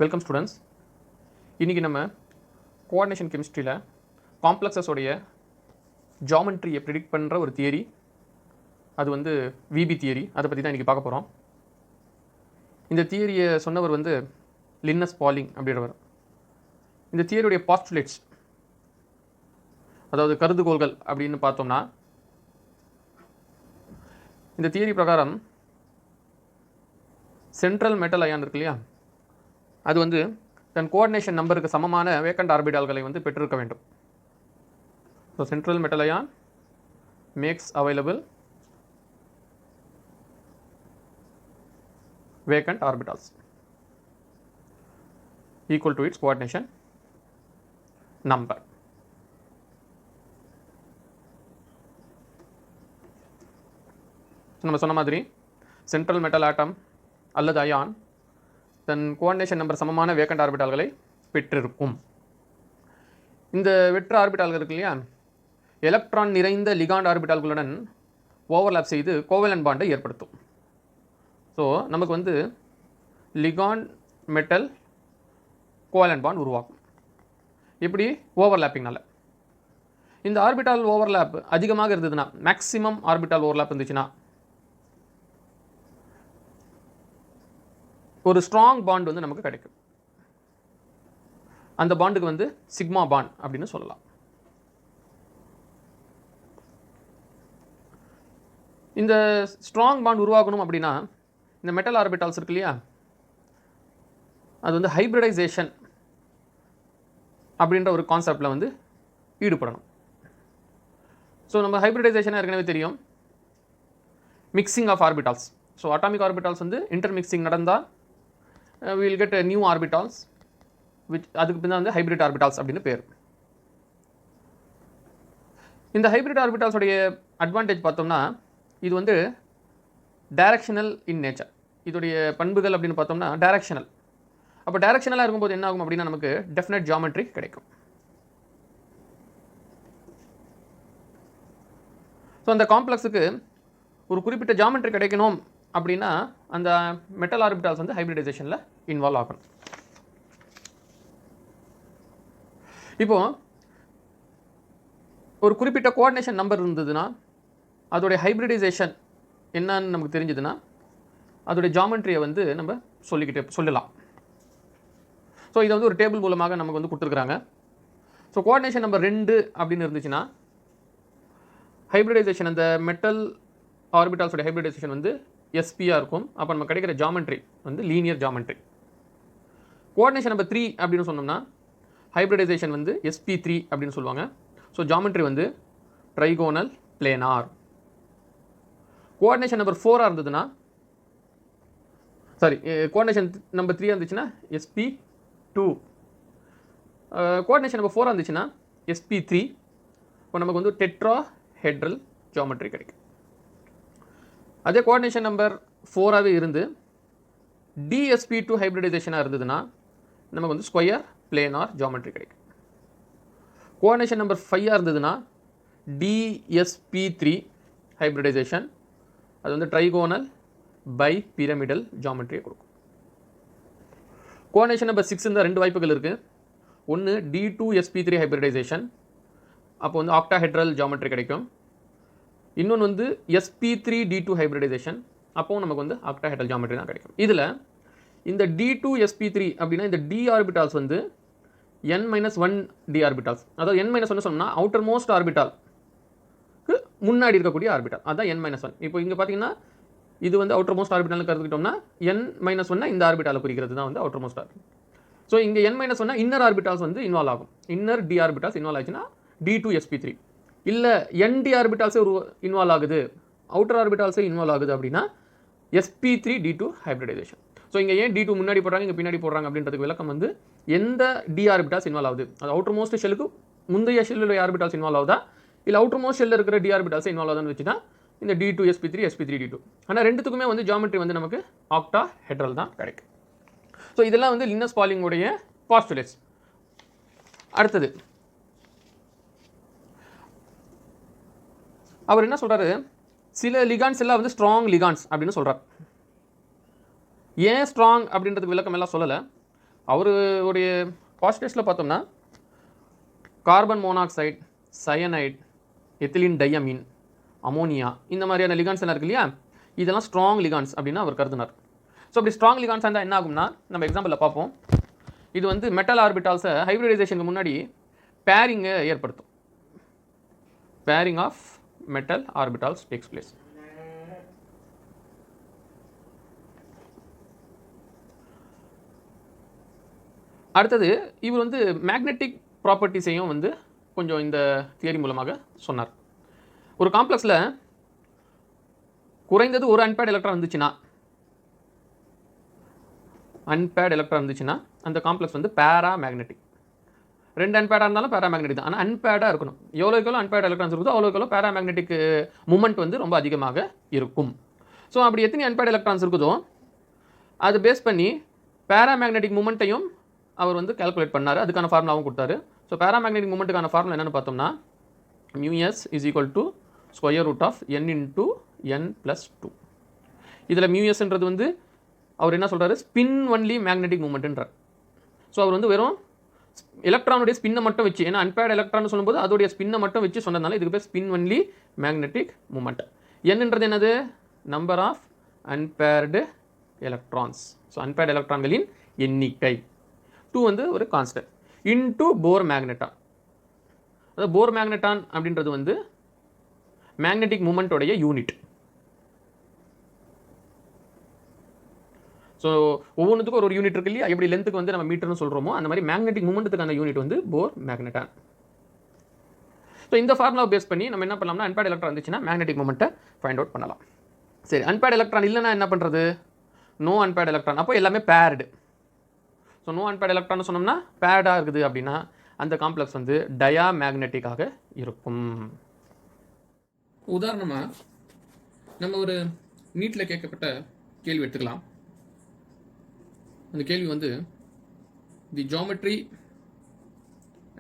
Welcome students. இன்றைக்கி நம்ம coordination கெமிஸ்ட்ரியில் காம்ப்ளெக்ஸஸோடைய ஜாமெண்ட்ரியை predict பண்ணுற ஒரு தியரி, அது வந்து விபி தியரி. அதை பற்றி தான் இன்றைக்கி பார்க்க போகிறோம். இந்த தியரியை சொன்னவர் வந்து லின்னஸ் பாலிங் அப்படின்றவர். இந்த தியரியுடைய பாஸ்டுலேட்ஸ், அதாவது கருதுகோள்கள் அப்படின்னு பார்த்தோம்னா, இந்த தியரி பிரகாரம் சென்ட்ரல் மெட்டல் அயான் இருக்கு இல்லையா, அது வந்து தன் கோஆர்டினேஷன் நம்பருக்கு சமமான வேக்கண்ட் ஆர்பிட்டால்களை வந்து பெற்றிருக்க வேண்டும். So central metal ion makes available vacant orbitals equal to its coordination number. நம்ம சொன்ன மாதிரி சென்ட்ரல் மெட்டல் ஆட்டம் அல்லது அயான் தன் கோஆர்டினேஷன் நம்பர் சமமான வேக்கண்ட் ஆர்பிட்டால்களை பெற்றிருக்கும். இந்த வெற்று ஆர்பிட்டால்கள் இருக்கு இல்லையா, எலக்ட்ரான் நிறைந்த லிகாண்ட் ஆர்பிட்டால்களுடன் ஓவர்லாப் செய்து கோவலன்ட் பாண்டை ஏற்படுத்தும். ஸோ நமக்கு வந்து லிகாண்ட் மெட்டல் கோவலன்ட் பாண்ட் உருவாக்கும். இப்படி ஓவர்லாப்பிங்னால இந்த ஆர்பிட்டால் ஓவர்லாப் அதிகமாக இருந்ததுன்னா, மேக்ஸிமம் ஆர்பிட்டால் ஓவர்லாப் இருந்துச்சுன்னா, ஒரு ஸ்ட்ராங் பாண்ட் வந்து நமக்கு கிடைக்கும். அந்த பாண்டுக்கு வந்து சிக்மா பாண்ட் அப்படின்னு சொல்லலாம். இந்த ஸ்ட்ராங் பாண்ட் உருவாக்கணும் அப்படின்னா, இந்த மெட்டல் ஆர்பிட்டால்ஸ் இருக்கு இல்லையா, அது வந்து ஹைப்ரிடைசேஷன் அப்படின்ற ஒரு கான்செப்டில் வந்து ஈடுபடணும். ஸோ நம்ம ஹைப்ரிடைசேஷன் ஏற்கனவே தெரியும், mixing of orbitals. So atomic orbitals வந்து இன்டர்மிக்சிங் நடந்தால் we will get a new orbitals, which அதுக்கு பின்ன வந்து ஹைப்ரிட் ஆர்பிட்டால்ஸ் அப்படின்னு பேர். இந்த ஹைப்ரிட் ஆர்பிட்டால்ஸ் உடைய அட்வான்டேஜ் பார்த்தோம்னா, இது வந்து டைரக்ஷனல் இன் நேச்சர். இதோடைய பண்புகள் அப்படின்னு பார்த்தோம்னா டைரக்ஷனல். அப்போ டைரக்ஷனலாக இருக்கும்போது என்ன ஆகும் அப்படின்னா, நமக்கு டெஃபினட் ஜியாமெட்ரி கிடைக்கும். ஸோ அந்த காம்ப்ளெக்ஸுக்கு ஒரு குறிப்பிட்ட ஜியாமெட்ரி கிடைக்கணும் அப்படின்னா, அந்த மெட்டல் ஆர்பிட்டால்ஸ் வந்து ஹைப்ரிடைசேஷனில் இன்வால்வ் ஆகணும். இப்போ ஒரு குறிப்பிட்ட கோஆர்டினேஷன் நம்பர் இருந்ததுன்னா, அதோடைய ஹைப்ரிடைசேஷன் என்னன்னு நமக்கு தெரிஞ்சதுன்னா, அதோடைய ஜியாமெட்ரியை வந்து நம்ம சொல்லலாம். ஸோ இதை வந்து ஒரு டேபிள் மூலமாக நமக்கு வந்து கொடுத்துருக்குறாங்க. ஸோ கோஆர்டினேஷன் நம்பர் 2 அப்படின்னு இருந்துச்சுன்னா, ஹைப்ரிடைசேஷன் அந்த மெட்டல் ஆர்பிட்டால்ஸோடைய ஹைப்ரிடைசேஷன் வந்து எஸ்பியாக இருக்கும். அப்போ நம்ம கிடைக்கிற ஜியாமெட்ரி வந்து லீனியர் ஜியாமெட்ரி. கோஆர்டினேஷன் நம்பர் 3 அப்படின்னு சொன்னோம்னா, ஹைப்ரிடைசேஷன் வந்து SP3 அப்படின்னு சொல்லுவாங்க. ஸோ ஜியாமெட்ரி வந்து ட்ரைகோனல் பிளேனார். கோஆர்டினேஷன் நம்பர் 4 இருந்ததுன்னா, கோஆர்டினேஷன் நம்பர் 3 இருந்துச்சுன்னா SP2. கோஆர்டினேஷன் நம்பர் 4 இருந்துச்சுன்னா SP3. இப்போ நமக்கு வந்து டெட்ரா ஹெட்ரல் ஜியாமெட்ரி கிடைக்கும். அதே கோஆர்டினேஷன் நம்பர் 4ஆகவே இருந்து DSP2 ஹைப்ரிடைசேஷனாக இருந்ததுன்னா, நமக்கு வந்து ஸ்கொயர் பிளேனார் ஜியாமெட்ரி கிடைக்கும். கோஆர்டினேஷன் நம்பர் 5 இருந்ததுன்னா DSP3 ஹைப்ரிடைசேஷன், அது வந்து ட்ரைகோனல் பை பிரமிடல் ஜியாமெட்ரியை கொடுக்கும். கோஆர்டினேஷன் நம்பர் 6 இருந்தால் 2 வாய்ப்புகள் இருக்குது. ஒன்று D2SP3 ஹைப்ரிடைசேஷன், அப்போ வந்து ஆக்டாஹெட்ரல் ஜியாமெட்ரி கிடைக்கும். இன்னொன்று வந்து SP3D2 ஹைப்ரிடைசேஷன், அப்போவும் நமக்கு வந்து ஆக்டாஹெட்ரல் ஜியாமெட்ரி தான் கிடைக்கும். இதில் இந்த D2SP3 அப்படின்னா, இந்த D ஆர்பிட்டால்ஸ் வந்து n-1 D ஆர்பிட்டால்ஸ், அதாவது n-1 சொன்னோம்னா அவுட்டர் மோஸ்ட் ஆர்பிட்டாலுக்கு முன்னாடி இருக்கக்கூடிய ஆர்பிட்டால், அதான் n-1. இப்போ இங்கே பார்த்தீங்கன்னா, இது வந்து அவுட்டர் மோஸ்ட் ஆர்பிட்டால்னு கருதுக்கிட்டோம்னா, n-1 இந்த ஆர்பிட்டாலை குறிக்கிறது தான் வந்து அவுட்டர் மோஸ்ட் ஆர்பிட்டால். ஸோ இங்கே n-1 இன்னர் ஆர்பிட்டால்ஸ் வந்து இன்வால்வ் ஆகும். இன்னர் D ஆர்பிட்டால்ஸ் இன்வால்வ் ஆச்சுன்னா D2SP3. இல்லை ND ஆர்பிட்டால்ஸே இன்வால்வ் ஆகுது, அவுட்டர் ஆர்பிட்டால்ஸே இன்வால்வ் ஆகுது அப்படின்னா SP3D2 ஹைப்ரிடைசேஷன். ஸோ இங்கே ஏன் D2 முன்னாடி போடுறாங்க, இங்கே பின்னாடி போடுறாங்க அப்படின்றதுக்கு விளக்கம் வந்து, எந்த D ஆர்பிட்டால்ஸ் இன்வால்வ் ஆகுது, அது அவுட்டர் மோஸ்ட் ஷெல்லுக்கு முந்தைய ஷெல்லுடைய ஆர்பிட்டால்ஸ் இன்வால்வ் ஆகுதா, இல்லை அவுட்டர் மோஸ்ட் ஷெல்லில் இருக்கிற D ஆர்பிட்டால்ஸ் இன்வால்வ் ஆகுதுன்னு வச்சுன்னா இந்த D2SP3 SP3D2. ஆனால் ரெண்டுத்துக்குமே வந்து ஜியாமெட்ரி வந்து நமக்கு ஆக்டா ஹெட்ரல் தான் கிடைக்கும். ஸோ இதெல்லாம் வந்து லின்னஸ் பாலிங்குடைய பாஸ்டுலேட்ஸ். அடுத்தது அவர் என்ன சொல்கிறாரு, சில லிகான்ஸ் எல்லாம் வந்து ஸ்ட்ராங் லிகான்ஸ் அப்படின்னு சொல்கிறார். ஏன் ஸ்ட்ராங் அப்படின்றதுக்கு விளக்கம் எல்லாம் சொல்லலை. அவருடைய பாசிட்டிவ்ஸில் பார்த்தோம்னா carbon monoxide, cyanide, ethylene diamine, ammonia இந்த மாதிரியான லிகான்ஸ் எல்லாம் இருக்கு இல்லையா, இதெல்லாம் ஸ்ட்ராங் லிகான்ஸ் அப்படின்னு அவர் கருதினார். ஸோ அப்படி ஸ்ட்ராங் லிகான்ஸ் இருந்தால் என்ன ஆகும்னா, நம்ம எக்ஸாம்பிளில் பார்ப்போம். இது வந்து மெட்டல் ஆர்பிட்டால்ஸை ஹைப்ரிடைசேஷனுக்கு முன்னாடி பேரிங்கை ஏற்படுத்தும். Pairing of metal orbitals takes place. அடுத்தது இவர் வந்து மேக்னெட்டிக் ப்ராப்பர்ட்டிஸையும் வந்து கொஞ்சம் இந்த தியரி மூலமாக சொன்னார். ஒரு காம்ப்ளெக்ஸில் குறைந்தது ஒரு அன்பேர்ட் எலக்ட்ரான் இருந்துச்சுன்னா அந்த காம்ப்ளெக்ஸ் வந்து பேரா மேக்னெட்டிக். 2 அன்பேர்டாக இருந்தாலும் பேரா மேக்னெட்டிக் தான், ஆனால் அன்பேர்டாக இருக்கணும். எவ்வளோக்கு அன்பேர்ட் எலக்ட்ரான்ஸ் இருக்குதோ அவ்வளோக்கு பேரா மேக்னெட்டிக் மூமெண்ட் வந்து ரொம்ப அதிகமாக இருக்கும். ஸோ அப்படி எத்தனை அன்பேர்ட் எலக்ட்ரான்ஸ் இருக்குதோ அது பேஸ் பண்ணி பேரா மேக்னெட்டிக் மூமெண்ட்டையும் அவர் வந்து கால்குலேட் பண்ணார். அதுக்கான ஃபார்முலாவும் கொடுத்தாரு. ஸோ பேராமேக்னெட்டிக் மூமெண்ட்டுக்கான ஃபார்முலா என்னென்னு பார்த்தோம்னா μs = n × n+2. இதில் μsன்றது வந்து அவர் என்ன சொல்கிறாரு, ஸ்பின் ஒன்லி மேக்னெட்டிக் மூமெண்ட்ன்றார். ஸோ அவர் வந்து வெறும் எலக்ட்ரானுடைய ஸ்பின்னை மட்டும் வச்சு, ஏன்னா அன்பேர்ட் எலக்ட்ரான் சொல்லும்போது அதோடைய ஸ்பின்னை மட்டும் வச்சு சொன்னதுனால இதுக்கு பேர் ஸ்பின் ஒன்லி மேக்னெட்டிக் மூமெண்ட். என்னன்றது என்னது, number of unpaired electrons. So unpaired எலக்ட்ரான்களின் எண்ணிக்கை. 2 வந்து ஒரு கான்ஸ்டன்ட் இன்டூ போர் மேக்னெட்டான். அதாவது போர் மேக்னெட்டான் அப்படின்றது வந்து மேக்னெட்டிக் மூமெண்ட்டோடைய யூனிட். ஸோ ஒவ்வொன்றுத்துக்கும் ஒரு யூனிட் இருக்கு இல்லையா, எப்படி லென்த்துக்கு வந்து நம்ம மீட்டர்னு சொல்கிறோமோ அந்த மாதிரி மேக்னெட்டிக் மூமெண்ட்டுக்கான யூனிட் வந்து போர் மேக்னெட்டான். ஸோ இந்த ஃபார்முலாவை பேஸ் பண்ணி நம்ம என்ன பண்ணலாம்னா, அன்பேர்ட் எலக்ட்ரான் இருந்துச்சுன்னா மேக்னெட்டிக் மூமெண்ட்டை ஃபைண்ட் அவுட் பண்ணலாம். சரி, அன்பேர்ட் எலக்ட்ரான் இல்லைன்னா என்ன பண்ணுறது, நோ அன்பேர்ட் எலக்ட்ரான். அப்போ எல்லாமே paired. So no unpaired electron சொன்னோம்னா பேர்டாக இருக்குது அப்படின்னா அந்த காம்ப்ளெக்ஸ் வந்து டயா மேக்னெட்டிக்காக இருக்கும். உதாரணமாக நம்ம ஒரு நீட்டில் கேட்கப்பட்ட கேள்வி எடுத்துக்கலாம். அந்த கேள்வி வந்து the geometry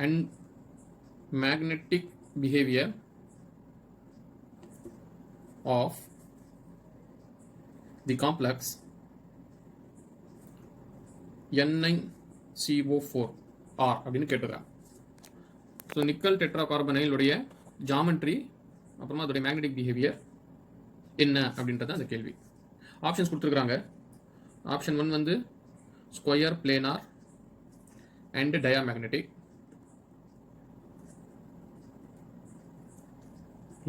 and magnetic behaviour of the complex NiCO4 R அப்படின்னு கேட்டுக்கிறாங்க. ஸோ நிக்கல் டெட்ரா கார்பனைலுடைய ஜாமெட்ரி அப்புறமா அதோடைய மேக்னெட்டிக் பிஹேவியர் என்ன அப்படின்றது அந்த கேள்வி. ஆப்ஷன்ஸ் கொடுத்துருக்குறாங்க. ஆப்ஷன் 1 வந்து ஸ்கொயர் பிளேனார் அண்ட் டயாமேக்னெட்டிக்.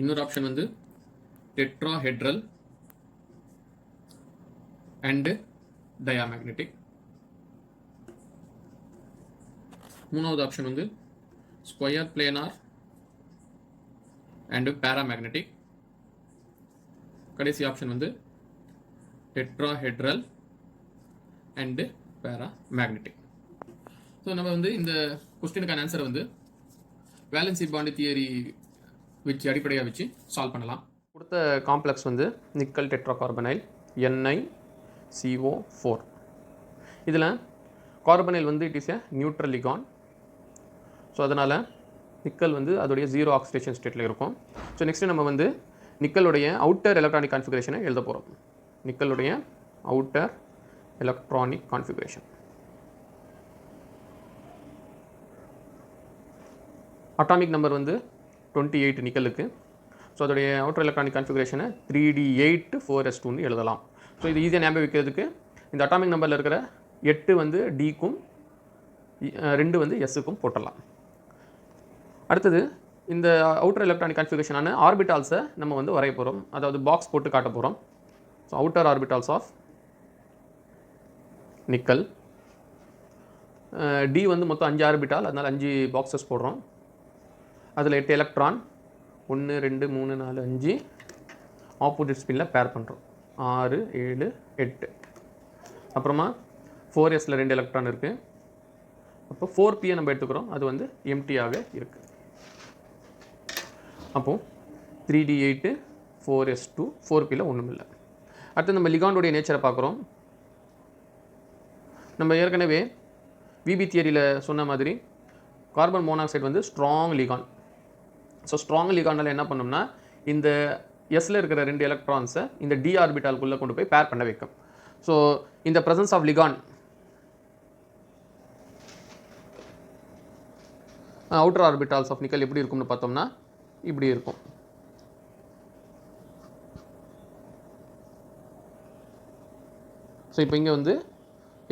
இன்னொரு ஆப்ஷன் வந்து டெட்ராஹெட்ரல் அண்ட் டயாமேக்னெட்டிக். மூணாவது ஆப்ஷன் வந்து ஸ்கொயர் பிளேனார் அண்ட் பேராமேக்னெட்டிக். கடைசி ஆப்ஷன் வந்து டெட்ராஹெட்ரல் அண்ட் பேராமேக்னெட்டிக். ஸோ நம்ம வந்து இந்த கொஸ்டினுக்கான ஆன்சரை வந்து வேலன்சி பாண்ட் தியரி வச்சு அடிப்படையாக வச்சு சால்வ் பண்ணலாம். கொடுத்த காம்ப்ளெக்ஸ் வந்து நிக்கல் டெட்ரா கார்பனைல் NiCO4. இதில் கார்பனைல் வந்து it is a neutral லிகான். So அதனால் நிக்கல் வந்து அதோடைய 0 ஆக்சிடேஷன் ஸ்டேட்டில் இருக்கும். ஸோ நெக்ஸ்ட்டு நம்ம வந்து நிக்கலுடைய அவுட்டர் எலக்ட்ரானிக் கான்ஃபிகரேஷனை எழுத போகிறோம். நிக்கலுடைய outer electronic configuration. Atomic number வந்து 28 நிக்கலுக்கு. ஸோ அதோடைய அவுட்டர் எலக்ட்ரானிக் கான்ஃபிகரேஷனை 3d8 4s2 எழுதலாம். ஸோ இது ஈஸியாக ஞாபகம் வைக்கிறதுக்கு இந்த அட்டாமிக் நம்பரில் இருக்கிற 8 வந்து டிக்கும் 2 வந்து எஸ்ஸுக்கும் போட்டுடலாம். அடுத்தது இந்த அவுட்டர் எலக்ட்ரானிக் கான்ஃபிகரேஷனான ஆர்பிட்டால்ஸை நம்ம வந்து வரைய போகிறோம், அதாவது பாக்ஸ் போட்டு காட்ட போகிறோம். So outer orbitals of nickel. D வந்து மொத்தம் 5 ஆர்பிட்டால், அதனால் 5 பாக்ஸஸ் போடுறோம். அதில் 8 எலக்ட்ரான் 1 2 3 4 5 ஆப்போசிட் ஸ்பின்னில் பேர் பண்ணுறோம். 6 7 8. அப்புறமா 4sல 2 எலக்ட்ரான் இருக்குது. அப்போ 4p நம்ம எடுத்துக்கிறோம், அது வந்து எம்டியாக இருக்குது. அப்போது 3d8 4s2 4pல ஒன்றும் இல்லை. அடுத்து நம்ம லிகாண்டோடைய நேச்சரை பார்க்குறோம். நம்ம ஏற்கனவே விபி தியரியில் சொன்ன மாதிரி கார்பன் மோனாக்சைடு வந்து ஸ்ட்ராங் லிகான். ஸோ ஸ்ட்ராங் லிகானால் என்ன பண்ணோம்னா இந்த எஸ்ல இருக்கிற 2 எலக்ட்ரான்ஸை இந்த டி ஆர்பிட்டாலுக்குள்ளே கொண்டு போய் பேர் பண்ண வைக்கும். ஸோ இந்த presence of ligand outer orbitals of nickel எப்படி இருக்கும்னு பார்த்தோம்னா இப்படி இருக்கும். ஸோ இப்போ இங்கே வந்து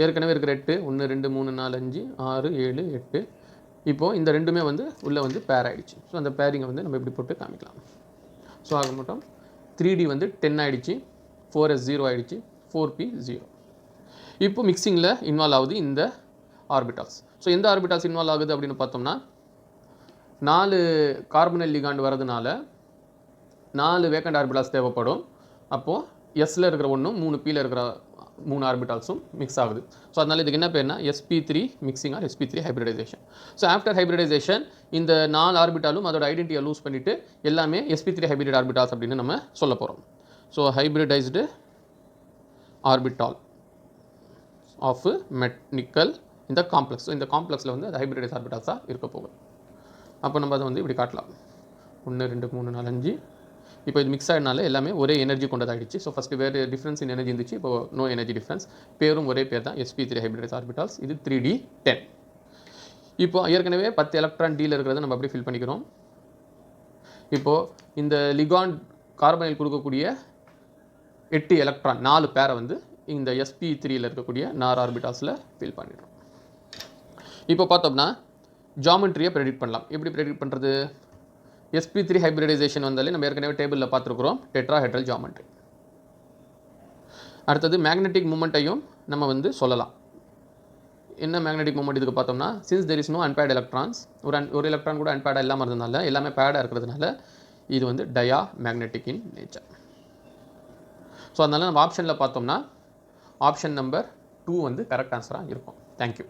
ஏற்கனவே இருக்கிற 8 1 2 3 4 5 6 7 8 இப்போது இந்த ரெண்டுமே வந்து உள்ளே வந்து பேர் ஆகிடுச்சு. ஸோ அந்த பேரிங்கை வந்து நம்ம இப்படி போட்டு காமிக்கலாம். ஸோ ஆக மட்டும் 3D வந்து 10 ஆகிடுச்சு, 4s 0 ஆகிடுச்சு, 4p 0. இப்போ மிக்சிங்கில் இன்வால்வ் ஆகுது இந்த ஆர்பிட்டால்ஸ். ஸோ எந்த ஆர்பிட்டால்ஸ் இன்வால்வ் ஆகுது அப்படின்னு பார்த்தோம்னா 4 கார்பனல் லிகாண்ட் வரதுனால 4 வேக்கண்ட் ஆர்பிட்டால்ஸ் தேவைப்படும். அப்போது எஸ்ல இருக்கிற ஒன்றும் 3pல இருக்கிற 3 ஆர்பிட்டால்ஸும் மிக்ஸ் ஆகுது. ஸோ அதனால் இதுக்கு என்ன பேர்னா sp3 mixing or sp3 hybridization. So after hybridization இந்த 4 ஆர்பிட்டாலும் அதோட ஐடென்டிட்டியை லூஸ் பண்ணிவிட்டு எல்லாமே sp3 ஹைப்ரிட் ஆர்பிட்டால்ஸ் அப்படின்னு நம்ம சொல்ல போகிறோம். So hybridized orbital of nickel இந்த காம்ப்ளெக்ஸ். ஸோ இந்த காம்ப்ளெக்ஸில் வந்து அது ஹைப்ரிடைஸ் ஆர்பிட்டால்ஸாக இருக்க போகுது. அப்போ நம்ம அதை வந்து இப்படி காட்டலாம். 1 2 3 4 5. இப்போ இது மிக்ஸ் ஆகினால எல்லாமே ஒரே எனர்ஜி கொண்டதாகிடுச்சு. ஸோ ஃபஸ்ட்டு வேறு டிஃப்ரென்ஸ் இன் எனர்ஜி இருந்துச்சு, இப்போ நோ எனர்ஜி டிஃப்ரென்ஸ். பேரும் ஒரே பேர் தான், sp3 ஹைப்ரிடைஸ் ஆர்பிட்டால்ஸ். இது 3d10. இப்போ ஏற்கனவே 10 எலக்ட்ரான் டீல இருக்கிறத நம்ம அப்படியே ஃபில் பண்ணிக்கிறோம். இப்போது இந்த லிகாண்ட் கார்பனில் கொடுக்கக்கூடிய 8 எலக்ட்ரான் 4 பேரை வந்து இந்த sp3யில் இருக்கக்கூடிய 4 ஆர்பிட்டால்ஸில் ஃபில் பண்ணிடுறோம். இப்போ பார்த்தோம்னா ஜாமெட்ரியை ப்ரெடிக்ட் பண்ணலாம். எப்படி ப்ரெடிக்ட் பண்ணுறது? sp3 ஹைப்ரிடைசேஷன் வந்தாலே நம்ம ஏற்கனவே டேபிளில் பார்த்துருக்குறோம், டெட்ராஹெட்ரல் ஜாமெட்ரி. அடுத்தது மேக்னெட்டிக் மூமெண்ட்டையும் நம்ம வந்து சொல்லலாம். என்ன மேக்னெட்டிக் மூமெண்ட் இதுக்கு பார்த்தோம்னா, since there is no unpaired electrons, ஒரு எலக்ட்ரான் கூட அன்பேர்டாக இல்லாமல் இருந்ததுனால எல்லாமே பேடாக இருக்கிறதுனால இது வந்து diamagnetic in nature. So அதனால் நம்ம ஆப்ஷனில் பார்த்தோம்னா ஆப்ஷன் நம்பர் 2 வந்து கரெக்ட் ஆன்சராக இருக்கும். தேங்க்யூ.